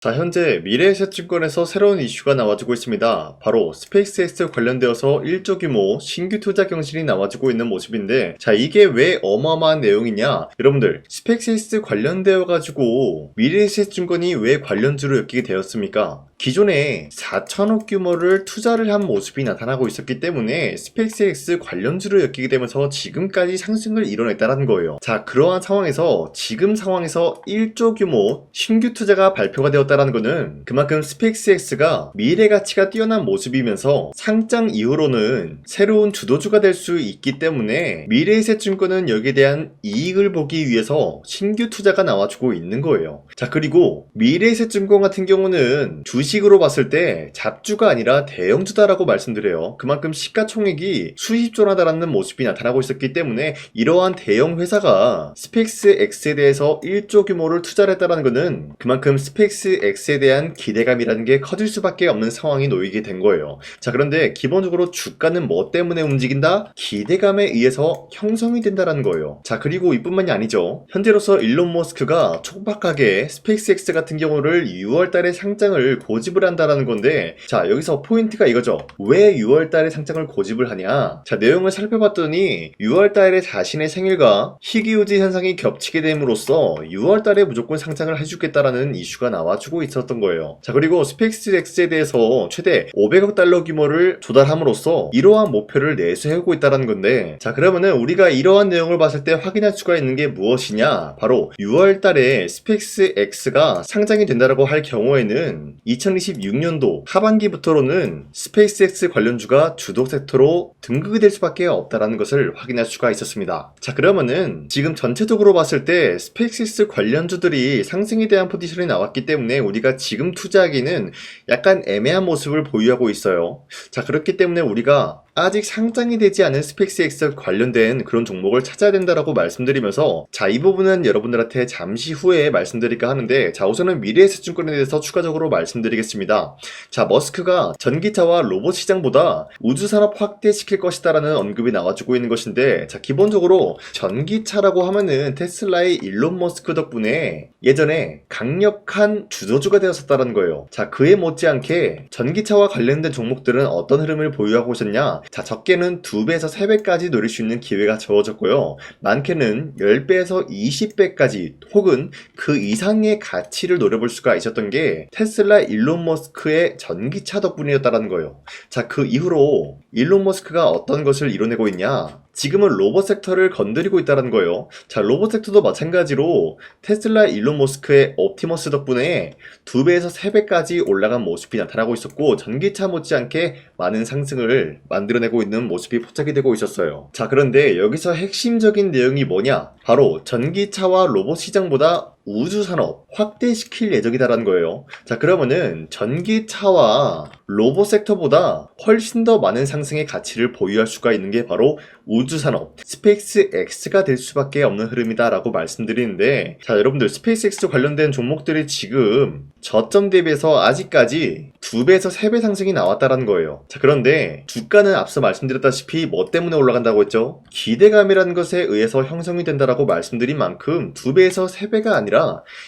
자, 현재 미래에셋증권에서 새로운 이슈가 나와주고 있습니다. 바로 스페이스X 관련되어서 1조 규모 신규 투자 경신이 나와주고 있는 모습인데, 자, 이게 왜 어마어마한 내용이냐? 여러분들, 스페이스X 관련되어 가지고 미래에셋증권이 왜 관련주로 엮이게 되었습니까? 기존에 4천억 규모를 투자를 한 모습이 나타나고 있었기 때문에 스페이스X 관련주로 엮이게 되면서 지금까지 상승을 이뤄냈다는 거예요. 자, 그러한 상황에서 지금 상황에서 1조 규모 신규 투자가 발표가 되었다는 것은 그만큼 스페이스X가 미래 가치가 뛰어난 모습이면서 상장 이후로는 새로운 주도주가 될 수 있기 때문에 미래에셋증권은 여기에 대한 이익을 보기 위해서 신규 투자가 나와주고 있는 거예요. 자, 그리고 미래에셋증권 같은 경우는 주식으로 봤을 때 잡주가 아니라 대형주다라고 말씀드려요. 그만큼 시가총액이 수십조나다라는 모습이 나타나고 있었기 때문에 이러한 대형 회사가 스페이스X에 대해서 1조 규모를 투자를 했다는 것은 그만큼 스페이스X에 대한 기대감이라는 게 커질 수밖에 없는 상황이 놓이게 된 거예요. 자, 그런데 기본적으로 주가는 뭐 때문에 움직인다? 기대감에 의해서 형성이 된다는 거예요. 자, 그리고 이뿐만이 아니죠. 현재로서 일론 머스크가 촉박하게 스페이스X 같은 경우를 6월달에 상장을 고집을 한다라는 건데, 자, 여기서 포인트가 이거죠. 왜 6월달에 상장을 고집을 하냐? 자, 내용을 살펴봤더니 6월달에 자신의 생일과 희귀유지 현상이 겹치게 됨으로써 6월달에 무조건 상장을 해주겠다라는 이슈가 나와주고 있었던 거예요. 자, 그리고 스페이스X에 대해서 최대 500억 달러 규모를 조달함으로써 이러한 목표를 내세우고 있다는 건데, 자, 그러면은 우리가 이러한 내용을 봤을 때 확인할 수가 있는 게 무엇이냐? 바로 6월달에 스페이스X가 상장이 된다라고 할 경우에는 2026년도 하반기부터로는 스페이스X 관련주가 주도 섹터로 등극이 될 수밖에 없다라는 것을 확인할 수가 있었습니다. 자, 그러면은 지금 전체적으로 봤을 때 스페이스X 관련주들이 상승에 대한 포지션이 나왔기 때문에 우리가 지금 투자하기는 약간 애매한 모습을 보유하고 있어요. 자, 그렇기 때문에 우리가 아직 상장이 되지 않은 스페이스X 관련된 그런 종목을 찾아야 된다라고 말씀드리면서, 자, 이 부분은 여러분들한테 잠시 후에 말씀드릴까 하는데, 자, 우선은 미래에셋증권에 대해서 추가적으로 말씀드리겠습니다. 자, 머스크가 전기차와 로봇 시장보다 우주산업 확대시킬 것이다라는 언급이 나와주고 있는 것인데, 자, 기본적으로 전기차라고 하면은 테슬라의 일론 머스크 덕분에 예전에 강력한 주도주가 되었었다는 거예요. 자, 그에 못지않게 전기차와 관련된 종목들은 어떤 흐름을 보유하고 있었냐? 자, 적게는 2배에서 3배까지 노릴 수 있는 기회가 주어졌고요. 많게는 10배에서 20배까지 혹은 그 이상의 가치를 노려볼 수가 있었던 게 테슬라 일론 머스크의 전기차 덕분이었다는 거예요. 자, 그 이후로 일론 머스크가 어떤 것을 이뤄내고 있냐? 지금은 로봇 섹터를 건드리고 있다는 거예요. 자, 로봇 섹터도 마찬가지로 테슬라 일론 머스크의 옵티머스 덕분에 2배에서 3배까지 올라간 모습이 나타나고 있었고, 전기차 못지않게 많은 상승을 만들어내고 있는 모습이 포착이 되고 있었어요. 자, 그런데 여기서 핵심적인 내용이 뭐냐? 바로 전기차와 로봇 시장보다 우주산업 확대시킬 예정이다라는 거예요. 자, 그러면은 전기차와 로봇 섹터보다 훨씬 더 많은 상승의 가치를 보유할 수가 있는 게 바로 우주산업 스페이스X가 될 수밖에 없는 흐름이다라고 말씀드리는데, 자, 여러분들 스페이스X 관련된 종목들이 지금 저점 대비해서 아직까지 2배에서 3배 상승이 나왔다는 거예요. 자, 그런데 주가는 앞서 말씀드렸다시피 뭐 때문에 올라간다고 했죠? 기대감이라는 것에 의해서 형성이 된다라고 말씀드린 만큼 2배에서 3배가 아니라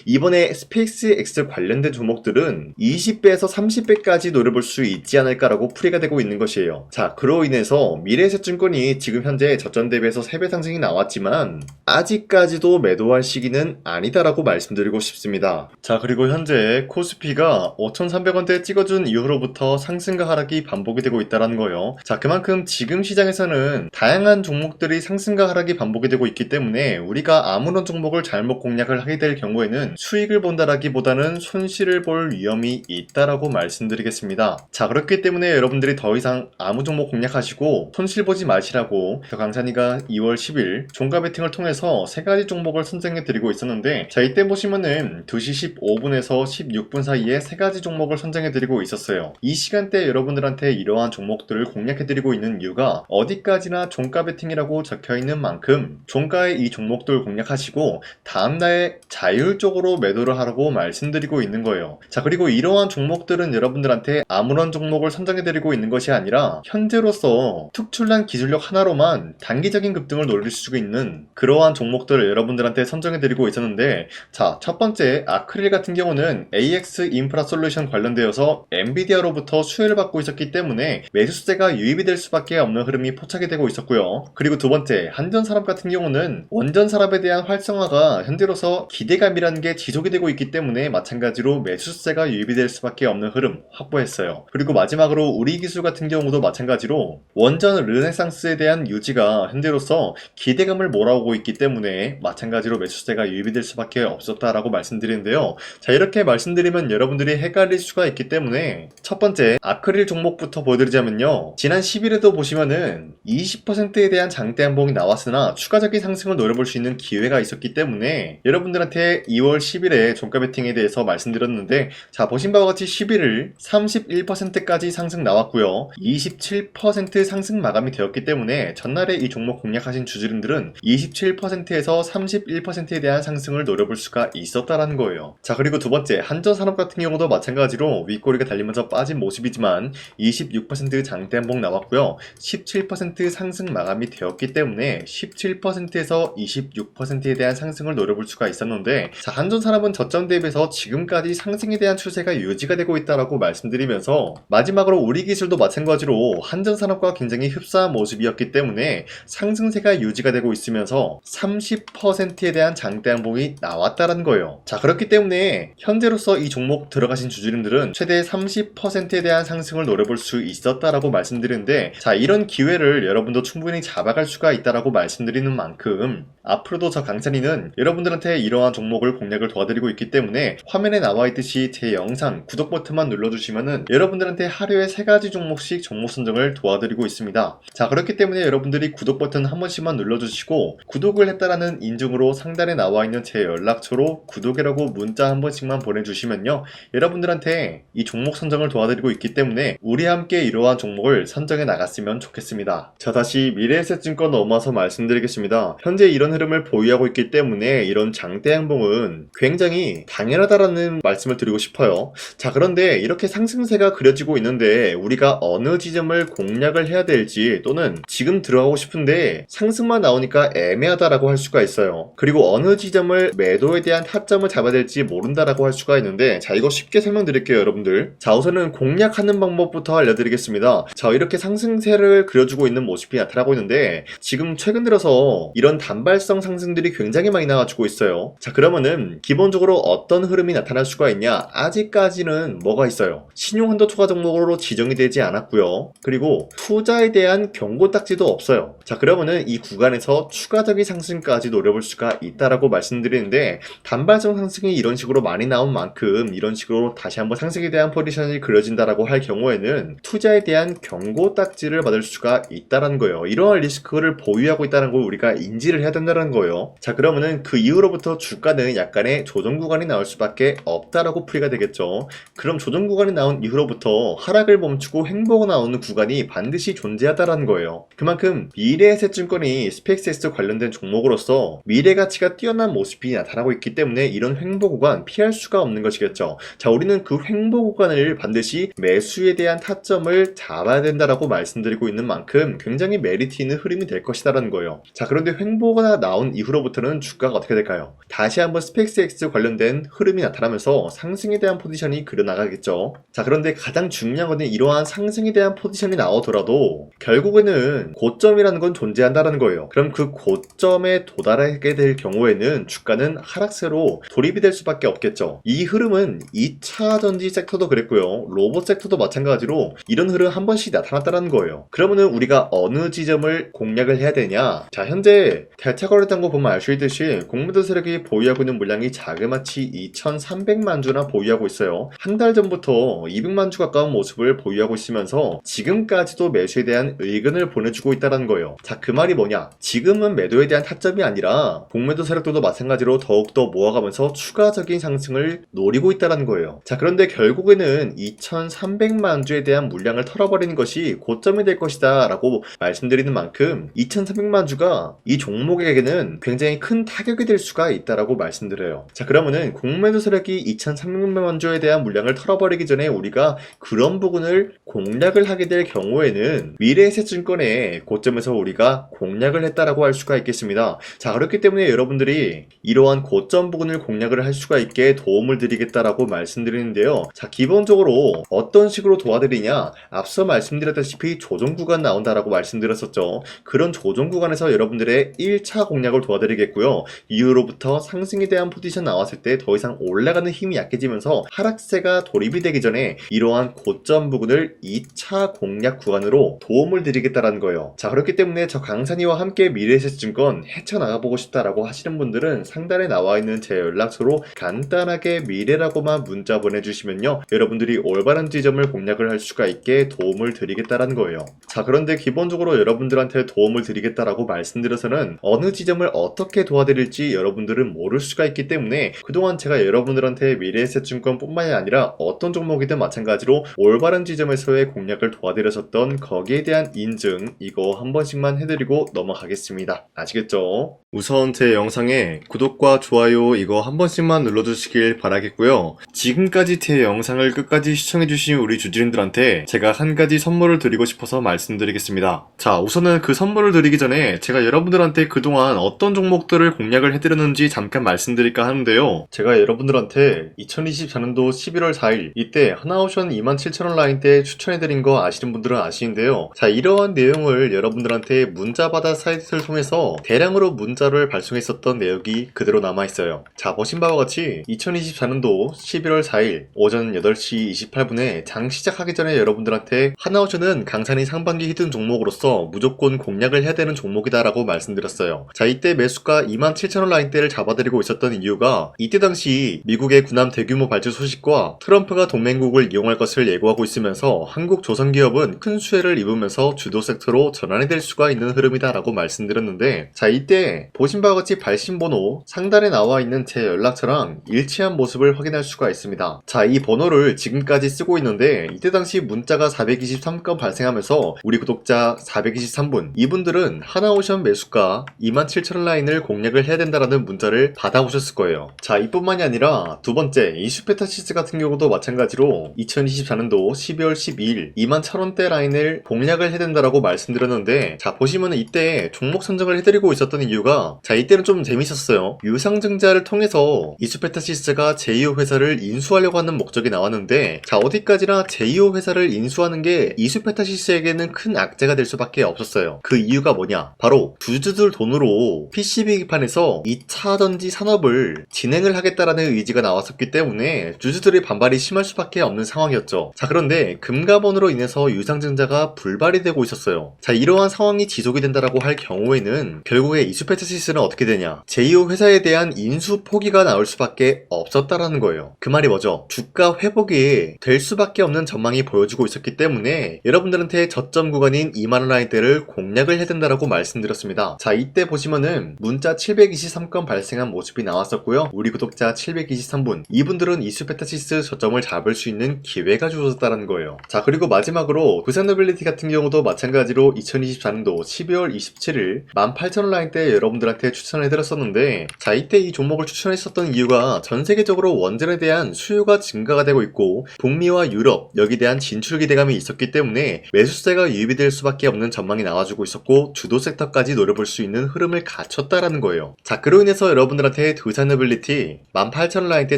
이번에 스페이스X 관련된 종목들은 20배에서 30배까지 노려볼 수 있지 않을까라고 풀이가 되고 있는 것이에요. 자, 그로 인해서 미래에셋증권이 지금 현재 저점 대비해서 3배 상승이 나왔지만 아직까지도 매도할 시기는 아니다라고 말씀드리고 싶습니다. 자, 그리고 현재 코스피가 5,300원대 찍어준 이후로부터 상승과 하락이 반복이 되고 있다는 거예요. 자, 그만큼 지금 시장에서는 다양한 종목들이 상승과 하락이 반복이 되고 있기 때문에 우리가 아무런 종목을 잘못 공략을 하게 될 경우에는 수익을 본다라기보다는 손실을 볼 위험이 있다라고 말씀드리겠습니다. 자, 그렇기 때문에 여러분들이 더 이상 아무 종목 공략하시고 손실 보지 마시라고 저 강산이가 2월 10일 종가 베팅을 통해서 3가지 종목을 선정해 드리고 있었는데, 자, 이때 보시면은 2시 15분에서 16분 사이에 3가지 종목을 선정해 드리고 있었어요. 이 시간대 여러분들한테 이러한 종목들을 공략해 드리고 있는 이유가 어디까지나 종가 베팅이라고 적혀 있는 만큼 종가의 이 종목들 공략하시고 다음날 자율적으로 매도를 하라고 말씀드리고 있는 거예요. 자, 그리고 이러한 종목들은 여러분들한테 아무런 종목을 선정해드리고 있는 것이 아니라 현재로서 특출난 기술력 하나로만 단기적인 급등을 노릴 수 있는 그러한 종목들을 여러분들한테 선정해드리고 있었는데, 자, 첫 번째 아크릴 같은 경우는 AX 인프라 솔루션 관련되어서 엔비디아로부터 수혜를 받고 있었기 때문에 매수세가 유입이 될 수밖에 없는 흐름이 포착이 되고 있었고요. 그리고 두 번째 한전산업 같은 경우는 원전산업에 대한 활성화가 현재로서 기대감이라는 게 지속이 되고 있기 때문에 마찬가지로 매수세가 유입이 될 수밖에 없는 흐름 확보했어요. 그리고 마지막으로 우리기술 같은 경우도 마찬가지로 원전 르네상스에 대한 유지가 현재로서 기대감을 몰아오고 있기 때문에 마찬가지로 매수세가 유입이 될 수밖에 없었다라고 말씀드리는데요. 자, 이렇게 말씀드리면 여러분들이 헷갈릴 수가 있기 때문에 첫 번째 아크릴 종목부터 보여드리자면요, 지난 10일에도 보시면은 20%에 대한 장대 한봉이 나왔으나 추가적인 상승을 노려볼 수 있는 기회가 있었기 때문에 여러분들한테 2월 10일에 종가 베팅에 대해서 말씀드렸는데, 자, 보신 바와 같이 11일 31%까지 상승 나왔고요, 27% 상승 마감이 되었기 때문에 전날에 이 종목 공략하신 주주님들은 27%에서 31%에 대한 상승을 노려볼 수가 있었다라는 거예요. 자, 그리고 두 번째 한전산업 같은 경우도 마찬가지로 윗꼬리가 달리면서 빠진 모습이지만 26% 장대 한봉 나왔고요, 17% 상승 마감이 되었기 때문에 17%에서 26%에 대한 상승을 노려볼 수가 있었는데, 자, 한전산업은 저점 대비해서 지금까지 상승에 대한 추세가 유지가 되고 있다라고 말씀드리면서 마지막으로 우리기술도 마찬가지로 한전산업과 굉장히 흡사한 모습이었기 때문에 상승세가 유지가 되고 있으면서 30%에 대한 장대 한봉이 나왔다라는 거예요. 자, 그렇기 때문에 현재로서 이 종목 들어가신 주주님들은 최대 30%에 대한 상승을 노려볼 수 있었다라고 말씀드리는데, 자, 이런 기회를 여러분도 충분히 잡아갈 수가 있다라고 말씀드리는 만큼 앞으로도 저 강찬이는 여러분들한테 이러한 종목을 공략을 도와드리고 있기 때문에 화면에 나와 있듯이 제 영상 구독 버튼만 눌러주시면은 여러분들한테 하루에 3가지 종목씩 종목 선정을 도와드리고 있습니다. 자, 그렇기 때문에 여러분들이 구독 버튼 한 번씩만 눌러주시고 구독을 했다라는 인증으로 상단에 나와 있는 제 연락처로 구독이라고 문자 한 번씩만 보내주시면요, 여러분들한테 이 종목 선정을 도와드리고 있기 때문에 우리 함께 이러한 종목을 선정해 나갔으면 좋겠습니다. 자, 다시 미래에셋증권 넘어와서 말씀드리겠습니다. 현재 이런 흐름을 보유하고 있기 때문에 이런 장대 양봉은 굉장히 당연하다라는 말씀을 드리고 싶어요. 자, 그런데 이렇게 상승세가 그려지고 있는데 우리가 어느 지점을 공략을 해야 될지, 또는 지금 들어가고 싶은데 상승만 나오니까 애매하다라고 할 수가 있어요. 그리고 어느 지점을 매도에 대한 타점을 잡아야 될지 모른다라고 할 수가 있는데, 자, 이거 쉽게 설명드릴게요, 여러분들. 자, 우선은 공략하는 방법부터 알려드리겠습니다. 자, 이렇게 상승세를 그려주고 있는 모습이 나타나고 있는데 지금 최근 들어서 이런 단발성 상승들이 굉장히 많이 나와주고 있어요. 자, 그러면은 기본적으로 어떤 흐름이 나타날 수가 있냐? 아직까지는 뭐가 있어요? 신용한도 투자 종목으로 지정이 되지 않았고요, 그리고 투자에 대한 경고 딱지도 없어요. 자, 그러면은 이 구간에서 추가적인 상승까지 노려볼 수가 있다라고 말씀드리는데, 단발성 상승이 이런 식으로 많이 나온 만큼 이런 식으로 다시 한번 상승에 대한 포지션이 그려진다라고 할 경우에는 투자에 대한 경고 딱지를 받을 수가 있다라는 거예요. 이러한 리스크를 보유하고 있다는 걸 우리가 인지를 해야 된다는 거예요. 자, 그러면은 그 이후로부터 주가는 약간의 조정 구간이 나올 수밖에 없다라고 풀이가 되겠죠. 그럼 조정 구간이 나온 이후로부터 하락을 멈추고 횡보가 나오는 구간이 반드시 존재하다라는 거예요. 그만큼 미래에셋증권이 스펙스X 관련된 종목으로서 미래 가치가 뛰어난 모습이 나타나고 있기 때문에 이런 횡보 구간 피할 수가 없는 것이겠죠. 자, 우리는 그 횡보 구간을 반드시 매수에 대한 타점을 잡아야 된다라고 말씀드리고 있는 만큼 굉장히 메리트 있는 흐름이 될 것이다라는 거예요. 자, 그런데 횡보가 나온 이후로부터는 주가가 어떻게 될까요? 다시 한번 스펙스X 관련된 흐름이 나타나면서 상승에 대한 포지션이 그려나가겠죠. 자, 그런데 가장 중요한 것은 이러한 상승에 대한 포지션이 나오더라도 결국에는 고점이라는 건 존재한다는 거예요. 그럼 그 고점에 도달하게 될 경우에는 주가는 하락세로 돌입이 될 수밖에 없겠죠. 이 흐름은 2차 전지 섹터도 그랬고요, 로봇 섹터도 마찬가지로 이런 흐름 한 번씩 나타났다는 거예요. 그러면은 우리가 어느 지점을 공략을 해야 되냐? 자, 현재 대차거래단고 보면 알 수 있듯이 공매도 세력이 보유하고 있는 물량이 자그마치 2,300만 주나 보유하고 있어요. 한 달 전부터 200만 주 가까운 모습을 보유하고 있으면서 지금까지도 매수에 대한 의견을 보내주고 있다는 거예요. 자, 그 말이 뭐냐? 지금은 매도에 대한 타점이 아니라 공매도 세력들도 마찬가지로 더욱더 모아가면서 추가적인 상승을 노리고 있다는 거예요. 자, 그런데 결국에는 2,300만 주에 대한 물량을 털어버리는 것이 고점이 될 것이다 라고 말씀드리는 만큼 2,300만 주가 이 종목에게는 굉장히 큰 타격이 될 수가 있다라고 있다라고 말씀드려요. 자, 그러면은 공매도 세력이 2,300만 주에 대한 물량을 털어버리기 전에 우리가 그런 부분을 공략을 하게 될 경우에는 미래에셋증권의 고점에서 우리가 공략을 했다라고 할 수가 있겠습니다. 자, 그렇기 때문에 여러분들이 이러한 고점 부분을 공략을 할 수가 있게 도움을 드리겠다라고 말씀드리는데요. 자, 기본적으로 어떤 식으로 도와드리냐, 앞서 말씀드렸다시피 조정 구간 나온다라고 말씀드렸었죠. 그런 조정 구간에서 여러분들의 1차 공략을 도와드리겠고요. 이후로부터 상승에 대한 포지션 나왔을 때 더 이상 올라가는 힘이 약해지면서 하락세가 돌입이 되기 전에 이러한 고점 부분을 2차 공략 구간으로 도움을 드리겠다라는 거예요. 자, 그렇기 때문에 저 강산이와 함께 미래에셋증권 헤쳐나가보고 싶다라고 하시는 분들은 상단에 나와있는 제 연락처로 간단하게 미래라고만 문자 보내주시면요, 여러분들이 올바른 지점을 공략을 할 수가 있게 도움을 드리겠다라는 거예요. 자, 그런데 기본적으로 여러분들한테 도움을 드리겠다라고 말씀드려서는 어느 지점을 어떻게 도와드릴지 여러분들은 모를 수가 있기 때문에 그동안 제가 여러분들한테 미래에셋증권 뿐만이 아니라 어떤 종목이든 마찬가지로 올바른 지점에서의 공략을 도와드렸었던 거기에 대한 인증, 이거 한 번씩만 해드리고 넘어가겠습니다. 아시겠죠? 우선 제 영상에 구독과 좋아요 이거 한 번씩만 눌러주시길 바라겠고요. 지금까지 제 영상을 끝까지 시청해주신 우리 주주님들한테 제가 한 가지 선물을 드리고 싶어서 말씀드리겠습니다. 자, 우선은 그 선물을 드리기 전에 제가 여러분들한테 그동안 어떤 종목들을 공략을 해드렸는지 잠깐 말씀드릴까 하는데요. 제가 여러분들한테 2024년도 11월 4일 이때 하나오션 27,000원 라인대 추천해드린 거 아시는 분들은 아시는데요. 자, 이러한 내용을 여러분들한테 문자받아 사이트를 통해서 대량으로 문자를 발송했었던 내역이 그대로 남아있어요. 자, 보신 바와 같이 2024년도 11월 4일 오전 8시 28분에 장 시작하기 전에 여러분들한테 하나오션은 강산이 상반기 히든 종목으로서 무조건 공략을 해야 되는 종목이다 라고 말씀드렸어요. 자, 이때 매수가 27,000원 라인대를 잡아드리고 있었던 이유가 이때 당시 미국의 군함 대규모 발주 소식과 트럼프가 동맹국을 이용할 것을 예고하고 있으면서 한국 조선기업은 큰 수혜를 입으면서 주도 섹터로 전환이 될 수가 있는 흐름이다 라고 말씀드렸는데, 자, 이때 보신 바와 같이 발신번호 상단에 나와 있는 제 연락처랑 일치한 모습을 확인할 수가 있습니다. 자, 이 번호를 지금까지 쓰고 있는데 이때 당시 문자가 423건 발생하면서 우리 구독자 423분, 이분들은 하나오션 매수가 27,000원 라인을 공략을 해야 된다라는 문자를 받아오셨을 거예요. 자, 이뿐만이 아니라 두 번째 이슈페타시스 같은 경우도 마찬가지로 2024년도 12월 12일 21,000원대 라인을 공략을 해야 된다라고 말씀드렸는데, 자, 보시면 이때 종목 선정을 해드리고 있었던 이유가, 자, 이때는 좀 재밌었어요. 유상증자를 통해서 이슈페타시스가 제2호 회사를 인수하려고 하는 목적이 나왔는데, 자, 어디까지나 제2호 회사를 인수하는 게 이슈페타시스에게는 큰 악재가 될 수밖에 없었어요. 그 이유가 뭐냐? 바로 주주들 돈으로 PCB기판에서 2차 전지 산업을 진행을 하겠다라는 의지가 나왔었기 때문에 주주들의 반발이 심할 수밖에 없는 상황이었죠. 자, 그런데 금가번으로 인해서 유상증자가 불발이 되고 있었어요. 자, 이러한 상황이 지속이 된다라고 할 경우에는 결국에 이슈페타시스는 어떻게 되냐? 제2호 회사에 대한 인수 포기가 나올 수밖에 없었다라는 거예요. 그 말이 뭐죠? 주가 회복이 될 수밖에 없는 전망이 보여지고 있었기 때문에 여러분들한테 저점 구간인 2만원 라인대를 공략을 해야 된다라고 말씀드렸습니다. 자, 이때 보시면은 문자 723건 발생한 모습이 나왔었고요. 우리 구독자 723분, 이분들은 이슈페타시스 저점을 잡을 수 있는 기회가 주어졌다는 거예요. 자, 그리고 마지막으로 부산노빌리티 같은 경우도 마찬가지로 2024년도 12월 27일 18,000원 라인대 여러분들한테 추천해드렸었는데, 자, 이때 이 종목을 추천했었던 이유가 전 세계적으로 원전에 대한 수요가 증가가 되고 있고 북미와 유럽 여기에 대한 진출 기대감이 있었기 때문에 매수세가 유입이 될 수밖에 없는 전망이 나와주고 있었고 주도 섹터까지 노려볼 수 있는 흐름을 갖췄다라는 거예요. 자, 그로 인해서 여러분들한테 두산노빌리티 18,000원 라인대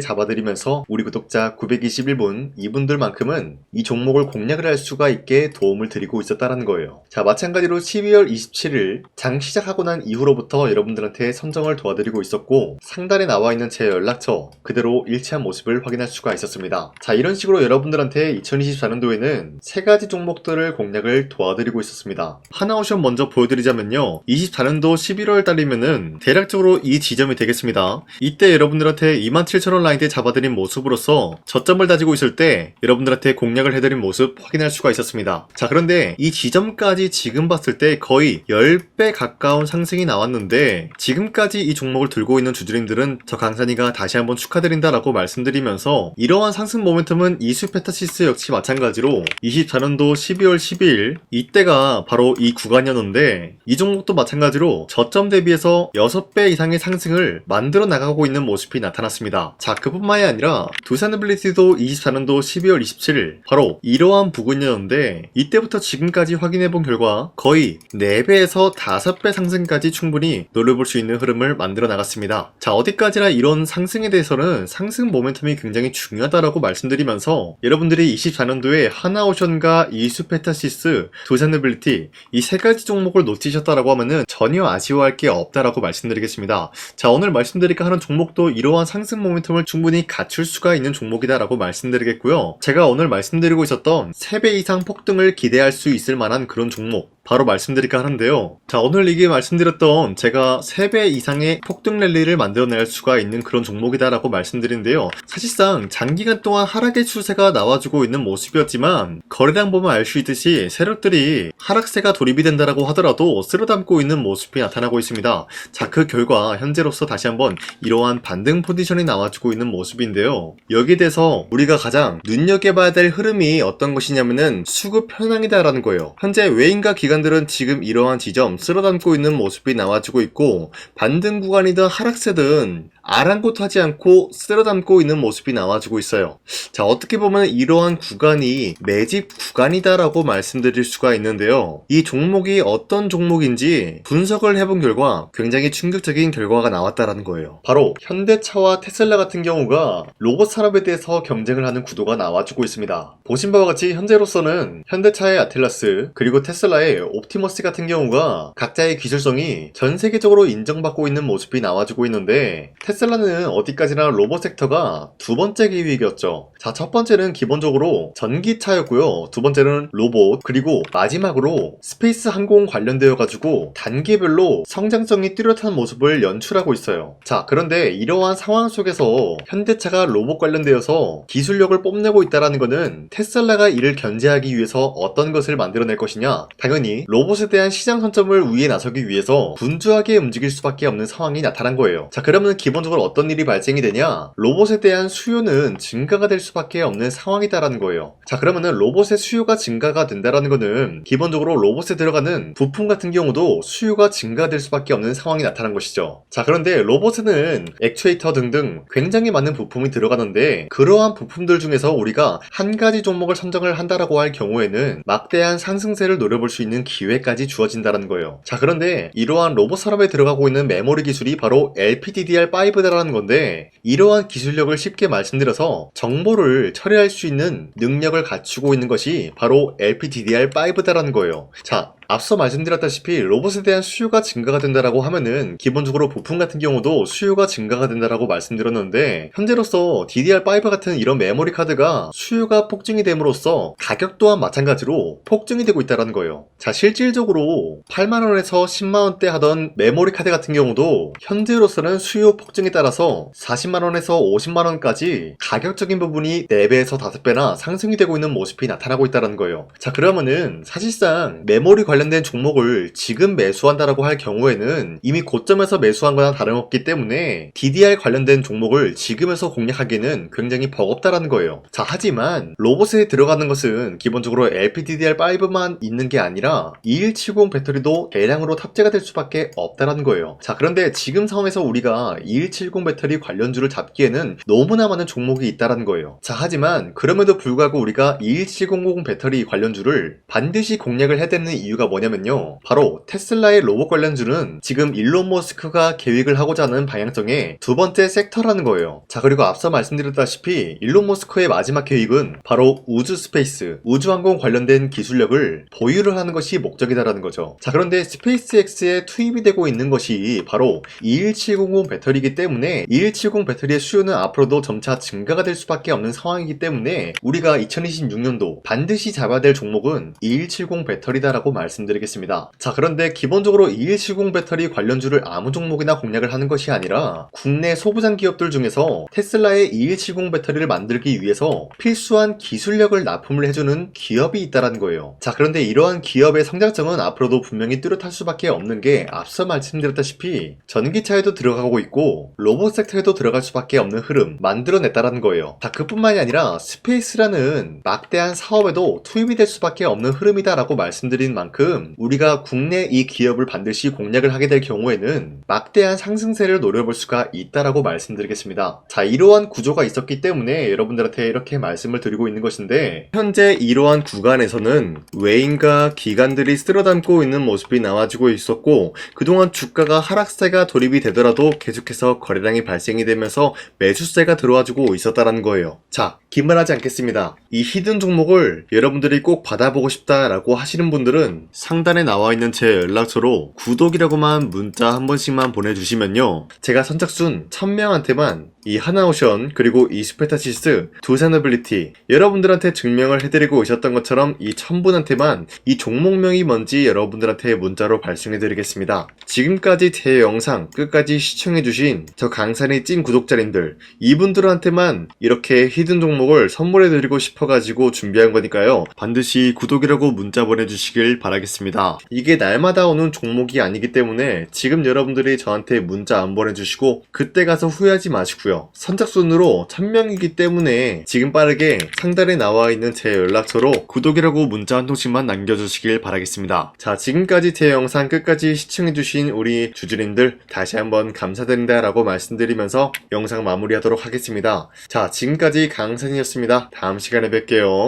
잡아드리면서 우리 구독자 921분, 이분들만큼은 이 종목을 공략을 할 수가 있게 도움을 드리고 있었다라는 거예요. 자, 마찬가지로 12월 27일 장 시작하고 난 이후로부터 여러분들한테 선정을 도와드리고 있었고 상단에 나와 있는 제 연락처 그대로 일치한 모습을 확인할 수가 있었습니다. 자, 이런 식으로 여러분들한테 2024년도에는 세 가지 종목들을 공략을 도와드리고 있었습니다. 하나오션 먼저 보여드리자면요, 24년도 11월 달이면은 대략적으로 이 지점이 되겠습니다. 이때 여러분들한테 27,000원 라인대 잡아드린 모습으로서 저점을 다지고 있을 때 여러분들한테 공략을 해드린 모습 확인할 수가 있었습니다. 자, 그런데 이 지점까지 지금 봤을 때 거의 10배 가까운 상승이 나왔는데 지금까지 이 종목을 들고 있는 주주님들은 저 강산이가 다시 한번 축하드린다라고 말씀드리면서 이러한 상승 모멘텀은 이슈페타시스 역시 마찬가지로 24년도 12월 12일 이때가 바로 이 구간이었는데 이 종목도 마찬가지로 저점 대비해서 6배 이상의 상승을 만들어 나가고 있는 모습이 나타났습니다. 자, 그뿐만이 아니라 두산빌리티도 24년도 12월 27일 바로 이러한 부근이었는데, 이때부터 지금까지 확인해본 결과 거의 4배에서 5배 상승까지 충분히 노려볼 수 있는 흐름을 만들어 나갔습니다. 자, 어디까지나 이런 상승에 대해서는 상승 모멘텀이 굉장히 중요하다라고 말씀드리면서, 여러분들이 24년도에 하나오션과 이수페타시스, 두산빌리티 이 3가지 종목을 놓치셨다라고 하면은 전혀 아쉬워할 게 없다라고 말씀드리겠습니다. 자, 오늘 말씀드릴까 하는 종목도 이러한 상승 모멘텀을 충분히 갖출 수가 있는 종목이다라고 말씀드리겠고요. 제가 오늘 말씀드리고 있었던 3배 이상 폭등을 기대할 수 있을 만한 그런 종목 바로 말씀드릴까 하는데요. 자, 오늘 이게 말씀드렸던 제가 3배 이상의 폭등 랠리를 만들어낼 수가 있는 그런 종목이다라고 말씀드리는데요. 사실상 장기간 동안 하락의 추세가 나와주고 있는 모습이었지만, 거래량 보면 알 수 있듯이 세력들이 하락세가 돌입이 된다라고 하더라도 쓸어담고 있는 모습이 나타나고 있습니다. 자, 그 결과 현재로서 다시 한번 이러한 반등 포지션이 나와주고 있는 모습인데요. 여기에 대해서 우리가 가장 눈여겨봐야 될 흐름이 어떤 것이냐면은 수급 현황이다라는 거예요. 현재 외인과 기관들은 지금 이러한 지점 쓸어담고 있는 모습이 나와주고 있고, 반등 구간이든 하락세든 아랑곳하지 않고 쓸어담고 있는 모습이 나와주고 있어요. 자, 어떻게 보면 이러한 구간이 매집 구간이다라고 말씀드릴 수가 있는데요. 이 종목이 어떤 종목인지 분석을 해본 결과 굉장히 충격적인 결과가 나왔다라는 거예요. 바로 현대차와 테슬라 같은 경우가 로봇 산업에 대해서 경쟁을 하는 구도가 나와주고 있습니다. 보신 바와 같이 현재로서는 현대차의 아틀라스 그리고 테슬라의 옵티머스 같은 경우가 각자의 기술성이 전 세계적으로 인정받고 있는 모습이 나와주고 있는데, 테슬라는 어디까지나 로봇 섹터가 두 번째 기획이었죠. 자, 첫 번째는 기본적으로 전기차였고요. 두 번째는 로봇, 그리고 마지막으로 스페이스 항공 관련되어 가지고 단계별로 성장성이 뚜렷한 모습을 연출하고 있어요. 자, 그런데 이러한 상황 속에서 현대차가 로봇 관련되어서 기술력을 뽐내고 있다는 것은 테슬라가 이를 견제하기 위해서 어떤 것을 만들어낼 것이냐, 당연히 로봇에 대한 시장 선점을 위해 나서기 위해서 분주하게 움직일 수밖에 없는 상황이 나타난 거예요. 자, 그러면 기본적으로 어떤 일이 발생이 되냐, 로봇에 대한 수요는 증가가 될 수밖에 없는 상황이다라는 거예요. 자, 그러면은 로봇의 수요가 증가가 된다라는 거는 기본적으로 로봇에 들어가는 부품 같은 경우도 수요가 증가될 수밖에 없는 상황이 나타난 것이죠. 자, 그런데 로봇에는 액추에이터 등등 굉장히 많은 부품이 들어가는데, 그러한 부품들 중에서 우리가 한 가지 종목을 선정을 한다라고 할 경우에는 막대한 상승세를 노려볼 수 있는 기회까지 주어진다는 거예요. 자, 그런데 이러한 로봇 산업에 들어가고 있는 메모리 기술이 바로 LPDDR5다라는 건데, 이러한 기술력을 쉽게 말씀드려서 정보를 처리할 수 있는 능력을 갖추고 있는 것이 바로 LPDDR5다라는 거예요. 자, 앞서 말씀드렸다시피 로봇에 대한 수요가 증가가 된다라고 하면은 기본적으로 부품 같은 경우도 수요가 증가가 된다라고 말씀드렸는데, 현재로서 DDR5 같은 이런 메모리 카드가 수요가 폭증이 됨으로써 가격 또한 마찬가지로 폭증이 되고 있다는 거예요. 자, 실질적으로 8만원에서 10만원대 하던 메모리 카드 같은 경우도 현재로서는 수요 폭증에 따라서 40만원에서 50만원까지 가격적인 부분이 4배에서 5배나 상승이 되고 있는 모습이 나타나고 있다는 거예요. 자, 그러면은 사실상 메모리 관련된 종목을 지금 매수한다라고 할 경우에는 이미 고점에서 매수한 거나 다름없기 때문에 DDR 관련된 종목을 지금에서 공략하기는 굉장히 버겁다라는 거예요. 자, 하지만 로봇에 들어가는 것은 기본적으로 LPDDR5만 있는 게 아니라 2170 배터리도 대량으로 탑재가 될 수밖에 없다라는 거예요. 자, 그런데 지금 상황에서 우리가 2170 배터리 관련주를 잡기에는 너무나 많은 종목이 있다라는 거예요. 자, 하지만 그럼에도 불구하고 우리가 21700 배터리 관련주를 반드시 공략을 해야 되는 이유가 뭐냐면요, 바로 테슬라의 로봇 관련주는 지금 일론 머스크가 계획을 하고자 하는 방향성의 두 번째 섹터라는 거예요. 자, 그리고 앞서 말씀드렸다시피 일론 머스크의 마지막 계획은 바로 우주 스페이스, 우주항공 관련된 기술력을 보유를 하는 것이 목적이다라는 거죠. 자, 그런데 스페이스X에 투입이 되고 있는 것이 바로 21700 배터리이기 때문에 21700 배터리의 수요는 앞으로도 점차 증가가 될 수밖에 없는 상황이기 때문에 우리가 2026년도 반드시 잡아야 될 종목은 2170 배터리다라고 말씀드리겠습니다. 자, 그런데 기본적으로 2170 배터리 관련주를 아무 종목이나 공략을 하는 것이 아니라 국내 소부장 기업들 중에서 테슬라의 2170 배터리를 만들기 위해서 필수한 기술력을 납품을 해주는 기업이 있다는 거예요. 자, 그런데 이러한 기업의 성장성은 앞으로도 분명히 뚜렷할 수밖에 없는 게 앞서 말씀드렸다시피 전기차에도 들어가고 있고 로봇 섹터에도 들어갈 수밖에 없는 흐름 만들어냈다는 거예요. 자, 그뿐만이 아니라 스페이스라는 막대한 사업에도 투입이 될 수밖에 없는 흐름이다라고 말씀드린 만큼 만큼 우리가 국내 이 기업을 반드시 공략을 하게 될 경우에는 막대한 상승세를 노려볼 수가 있다라고 말씀드리겠습니다. 자, 이러한 구조가 있었기 때문에 여러분들한테 이렇게 말씀을 드리고 있는 것인데, 현재 이러한 구간에서는 외인과 기관들이 쓸어담고 있는 모습이 나와지고 있었고, 그동안 주가가 하락세가 돌입이 되더라도 계속해서 거래량이 발생이 되면서 매수세가 들어와주고 있었다라는 거예요. 자, 기만하지 않겠습니다. 이 히든 종목을 여러분들이 꼭 받아보고 싶다라고 하시는 분들은 상단에 나와 있는 제 연락처로 구독이라고만 문자 한 번씩만 보내주시면요, 제가 선착순 1000명한테만 이 하나오션 그리고 이 스페타시스 두산어빌리티 여러분들한테 증명을 해드리고 있었던 것처럼 이 1000분한테만 이 종목명이 뭔지 여러분들한테 문자로 발송해드리겠습니다. 지금까지 제 영상 끝까지 시청해주신 저 강산의 찐 구독자님들, 이분들한테만 이렇게 히든 종목을 선물해드리고 싶어가지고 준비한 거니까요, 반드시 구독이라고 문자 보내주시길 바라겠습니다. 이게 날마다 오는 종목이 아니기 때문에 지금 여러분들이 저한테 문자 안 보내주시고 그때 가서 후회하지 마시고요, 선착순으로 1000명이기 때문에 지금 빠르게 상단에 나와 있는 제 연락처로 구독이라고 문자 한 통씩만 남겨주시길 바라겠습니다. 자, 지금까지 제 영상 끝까지 시청해주신 우리 주주님들 다시 한번 감사드린다 라고 말씀드리면서 영상 마무리하도록 하겠습니다. 자, 지금까지 강산이었습니다. 다음 시간에 뵐게요.